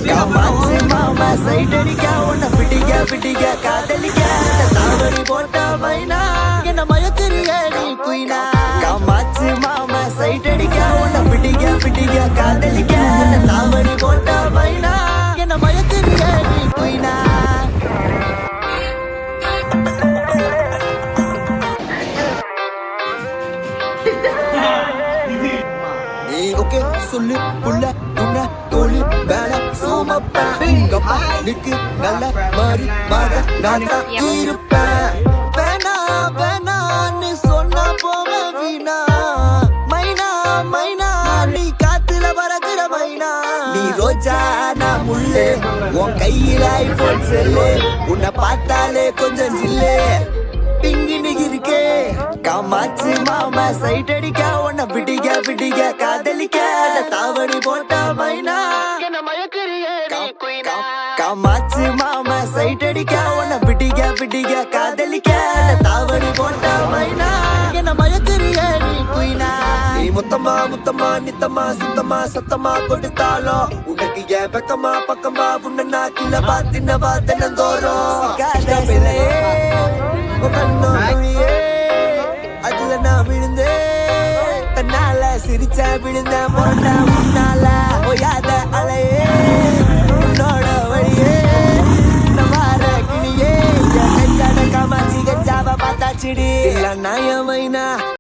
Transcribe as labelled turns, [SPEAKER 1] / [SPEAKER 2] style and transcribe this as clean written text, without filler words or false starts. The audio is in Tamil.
[SPEAKER 1] காமாட்சி மாமா சைட் அடிக்க உன்னை பிடிக்க பிடிக்க காதலிக்க தாவணி போட்ட மைனா என்ன மயக்கிறிய நீ குயினா காமாட்சி மாமா சைட் அடிக்க உன்னை பிடிக்க பிடிக்க காதலிக்க தாவணி போட்ட மைனா என்ன மயக்கிறிய நீ குயினா ஓகே சொல்லு புள்ள உன்ன தோழி வேலை சோமப்பா உங்கப்பா நிக்கு நல்ல மாறி மாற நான் தான் இருப்பேன் வேணா வேணான்னு சொன்னா போக வீணா மைனா மைனா நீ காத்துல பறக்குற மைனா நீ ரோஜா நான் முள்ளு உன் கையில ஐபோன் செல்லு உன்னை பார்த்தாலே கொஞ்சம் ஜில்லு பிங்கினு இருக்கே காமாட்சி மாமா சைட் அடிக்க உன்னை பிடிக்க பிடிக்க காதலிக்க தாவணி போட்ட மைனா என்ன மயக்கிறியே காமாட்சி மாமா சைட் அடிக்க உன்னை பிடிக்க பிடிக்க காதலிக்க தாவணி போட்ட மைனா என்ன மயக்கிறியே நீ குயினா நீ முத்தமா முத்தமா நித்தமா சுத்தமா சத்தமா கொடுத்தாலும் உனக்கு ஏன் பக்கமா பக்கமா உன்ன நாக்கில பாத்தினவா தினந்தோறும் காதலே அதுல நான் விழுந்தேன் தன்னால சிரிச்சா விழுந்த முரண்டா முன்னால ஓயாத அலையே உன்னோட வழியே வார கிளியே கஞ்சாட காமாச்சி கஞ்சாவ பார்த்தாச்சிடி இல்ல நாயமைனா